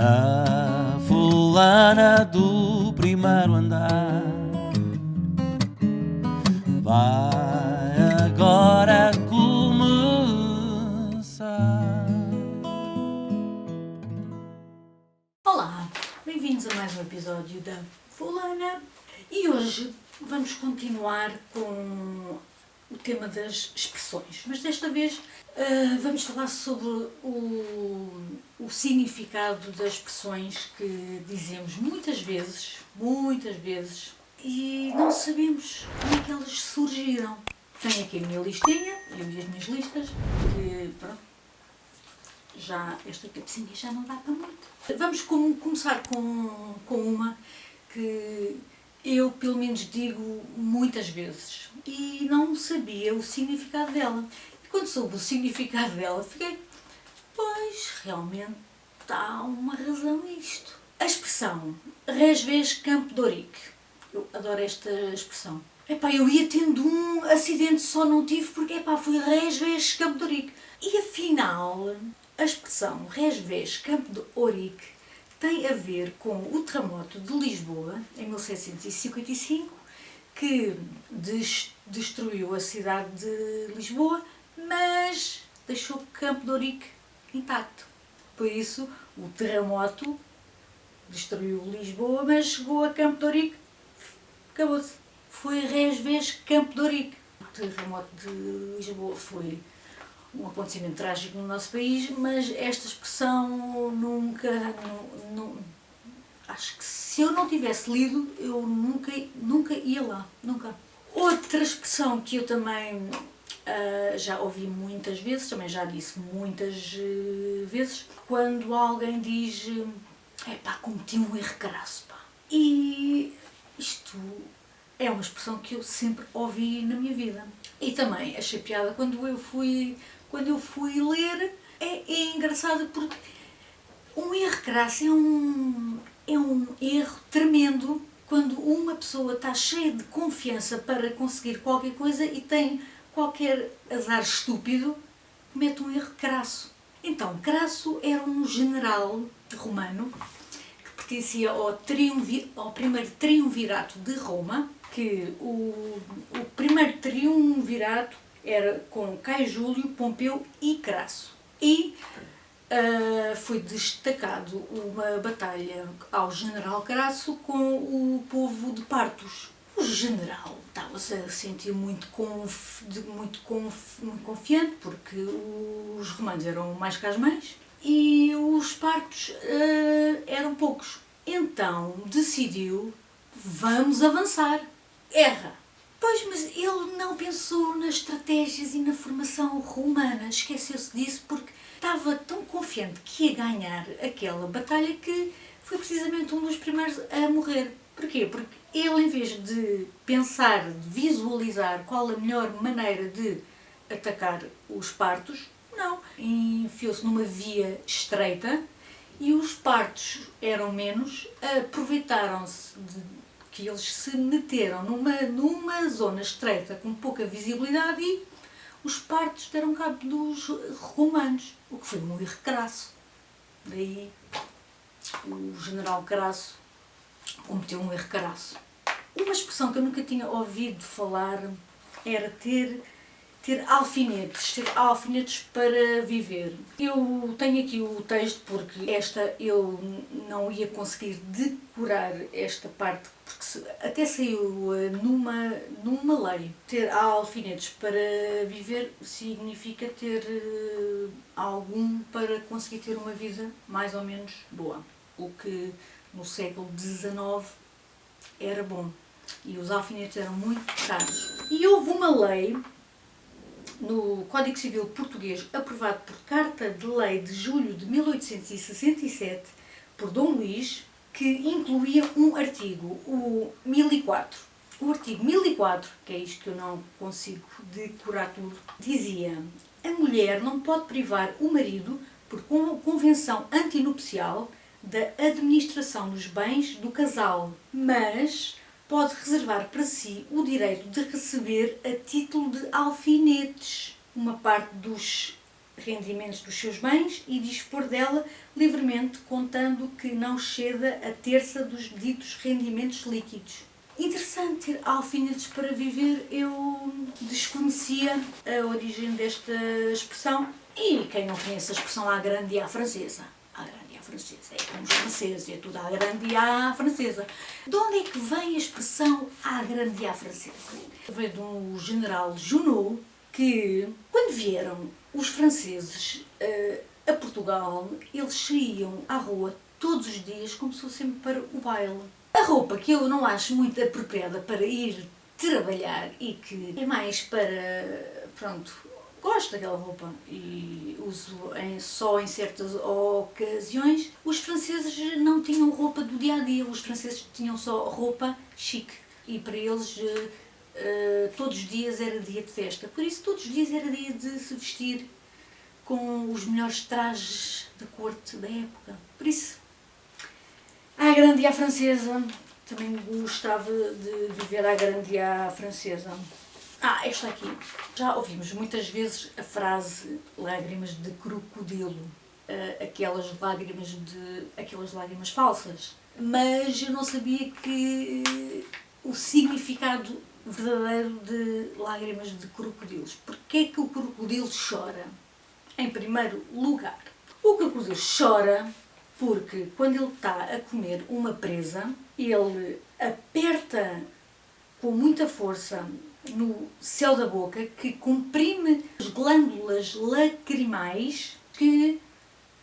A fulana do primeiro andar vai agora começar. Olá, bem-vindos a mais um episódio da Fulana e hoje vamos continuar com o tema das expressões, mas desta vez vamos falar sobre o significado das expressões que dizemos muitas vezes, e não sabemos como é que elas surgiram. Tenho aqui a minha listinha, eu e as minhas listas, que pronto, já esta cabecinha já não dá para muito. Vamos começar com uma que eu pelo menos digo muitas vezes e não sabia o significado dela. E quando soube o significado dela fiquei, pois realmente há uma razão nisto. A expressão res ves campo de ourique. Eu adoro esta expressão. Epá, eu ia tendo um acidente, só não tive porque fui res ves campo de ourique. E afinal, a expressão res ves campo de ourique tem a ver com o terremoto de Lisboa, em 1755, que destruiu a cidade de Lisboa, mas deixou Campo de Ourique intacto. Por isso, o terremoto destruiu Lisboa, mas chegou a Campo de Ourique, acabou-se. Foi res ves Campo de Ourique. O terremoto de Lisboa foi um acontecimento trágico no nosso país, mas esta expressão nunca, acho que se eu não tivesse lido, eu nunca ia lá, nunca. Outra expressão que eu também já ouvi muitas vezes, também já disse muitas vezes, quando alguém diz, cometi um erro crasso, pá. E isto é uma expressão que eu sempre ouvi na minha vida. E também achei piada quando eu fui ler. É engraçado porque um erro crasso é um erro tremendo quando uma pessoa está cheia de confiança para conseguir qualquer coisa e tem qualquer azar estúpido, comete um erro crasso. Então, Crasso era um general romano que pertencia ao primeiro triunvirato de Roma, que o primeiro triunvirato era com Caio Júlio, Pompeu e Crasso. E foi destacado uma batalha ao general Crasso com o povo de Partos. O general estava-se a sentir muito confiante, porque os romanos eram mais que as mães e os partos eram poucos. Então decidiu, vamos avançar. Erra. Pois, mas ele não pensou nas estratégias e na formação romana, esqueceu-se disso porque estava tão confiante que ia ganhar aquela batalha que foi precisamente um dos primeiros a morrer. Porquê? Porque ele, em vez de pensar, de visualizar qual a melhor maneira de atacar os partos, não. Enfiou-se numa via estreita e os partos eram menos, aproveitaram-se que eles se meteram numa zona estreita com pouca visibilidade e os partos deram cabo dos romanos, o que foi um erro crasso. Daí o general Crasso cometeu um erro crasso. Uma expressão que eu nunca tinha ouvido falar era ter alfinetes para viver. Eu tenho aqui o texto porque eu não ia conseguir decorar esta parte, porque até saiu numa lei. Ter alfinetes para viver significa ter algum para conseguir ter uma vida mais ou menos boa. O que no século XIX era bom. E os alfinetes eram muito caros. E houve uma lei no Código Civil Português, aprovado por Carta de Lei de julho de 1867, por Dom Luís, que incluía um artigo, o 1004. O artigo 1004, que é isto que eu não consigo decorar tudo, dizia: a mulher não pode privar o marido, por convenção antinupcial, da administração dos bens do casal, mas pode reservar para si o direito de receber a título de alfinetes uma parte dos rendimentos dos seus bens e dispor dela livremente, contando que não exceda a terça dos ditos rendimentos líquidos. Interessante ter alfinetes para viver. Eu desconhecia a origem desta expressão e quem não conhece a expressão à grande e à francesa? À grande e à francesa, é como os franceses, é tudo à grande e à francesa. De onde é que vem a expressão à grande e à francesa? Veio de um general Junot que, quando vieram os franceses a Portugal, eles saíam à rua todos os dias como se fossem para o baile. A roupa que eu não acho muito apropriada para ir trabalhar e que é mais para, pronto, gosto daquela roupa e uso só em certas ocasiões. Os franceses não tinham roupa do dia-a-dia, os franceses tinham só roupa chique e para eles todos os dias era dia de festa. Por isso todos os dias era dia de se vestir com os melhores trajes da corte da época. Por isso, à grande e à francesa, também gostava de viver à grande e à francesa. Esta aqui. Já ouvimos muitas vezes a frase lágrimas de crocodilo, aquelas lágrimas falsas. Mas eu não sabia que o significado verdadeiro de lágrimas de crocodilos. Porquê é que o crocodilo chora? Em primeiro lugar, o crocodilo chora porque quando ele está a comer uma presa, ele aperta com muita força no céu da boca, que comprime as glândulas lacrimais que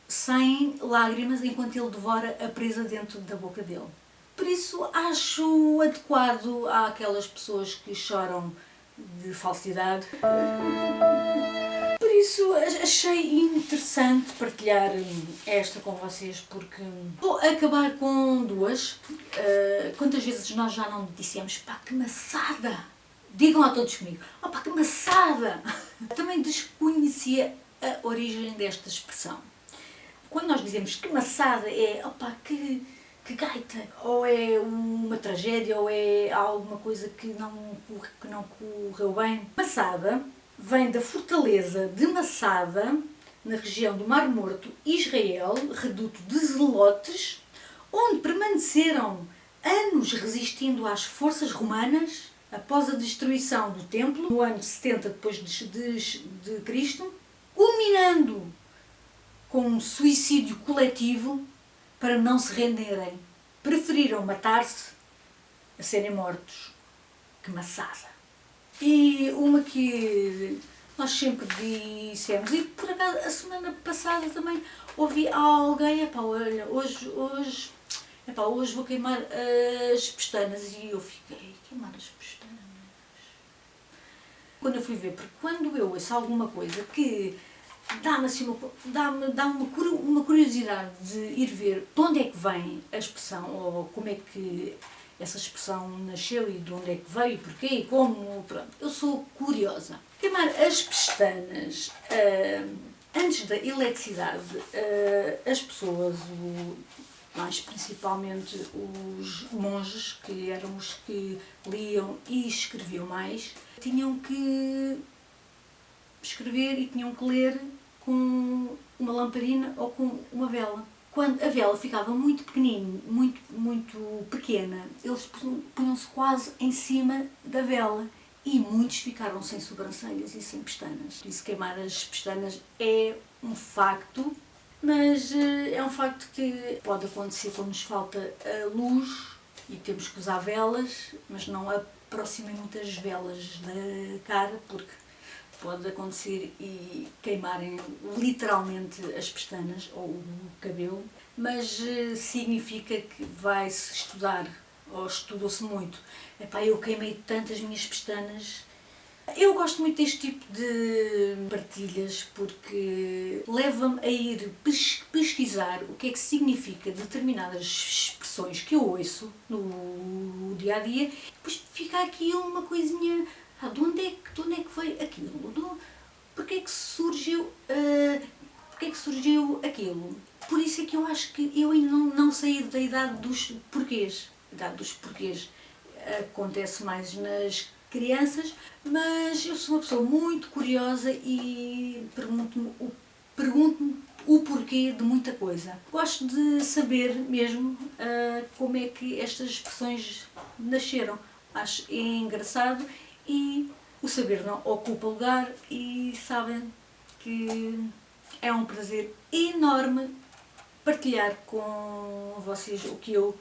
saem lágrimas enquanto ele devora a presa dentro da boca dele. Por isso acho adequado àquelas pessoas que choram de falsidade. Por isso achei interessante partilhar esta com vocês, porque vou acabar com duas. Quantas vezes nós já não dissemos, pá, que maçada! Digam lá todos comigo, oh pá, que maçada! Também desconhecia a origem desta expressão. Quando nós dizemos que maçada é, oh pá, que gaita, ou é uma tragédia, ou é alguma coisa que não correu bem. Maçada vem da fortaleza de Massada, na região do Mar Morto, Israel, reduto de zelotes, onde permaneceram anos resistindo às forças romanas após a destruição do templo, no ano 70 depois de Cristo, culminando com um suicídio coletivo. Para não se renderem, preferiram matar-se a serem mortos que Massada. E uma que nós sempre dissemos, e por acaso a semana passada também ouvi alguém, olha, hoje vou queimar as pestanas, e eu fiquei, queimar as pestanas? Quando eu fui ver, porque quando eu ouço alguma coisa que dá-me assim uma curiosidade de ir ver de onde é que vem a expressão, ou como é que essa expressão nasceu e de onde é que veio, e porquê e como, pronto. Eu sou curiosa. Queimar as pestanas, antes da eletricidade, as pessoas, mais principalmente os monges, que eram os que liam e escreviam mais, tinham que escrever e tinham que ler com uma lamparina ou com uma vela. Quando a vela ficava muito pequenina, muito pequena, eles punham-se quase em cima da vela e muitos ficaram sem sobrancelhas e sem pestanas. Por isso queimar as pestanas é um facto, mas é um facto que pode acontecer quando nos falta a luz e temos que usar velas, mas não aproximem muitas velas da cara, porque pode acontecer e queimarem literalmente as pestanas ou o cabelo, mas significa que vai-se estudar, ou estudou-se muito. Epá, eu queimei tanto as minhas pestanas. Eu gosto muito deste tipo de partilhas porque leva-me a ir pesquisar o que é que significa determinadas expressões que eu ouço no dia-a-dia, depois fica aqui uma coisinha. De onde é que veio aquilo? Porquê é que surgiu aquilo? Por isso é que eu acho que eu ainda não saí da idade dos porquês. A idade dos porquês acontece mais nas crianças, mas eu sou uma pessoa muito curiosa e pergunto-me o pergunto-me o porquê de muita coisa. Gosto de saber mesmo como é que estas expressões nasceram. Acho engraçado e o saber não ocupa lugar e sabem que é um prazer enorme partilhar com vocês o que eu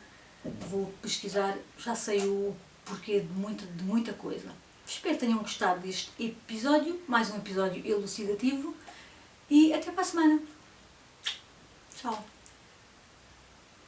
vou pesquisar. Já sei o porquê de muita coisa. Espero que tenham gostado deste episódio, mais um episódio elucidativo, e até para a semana. Tchau.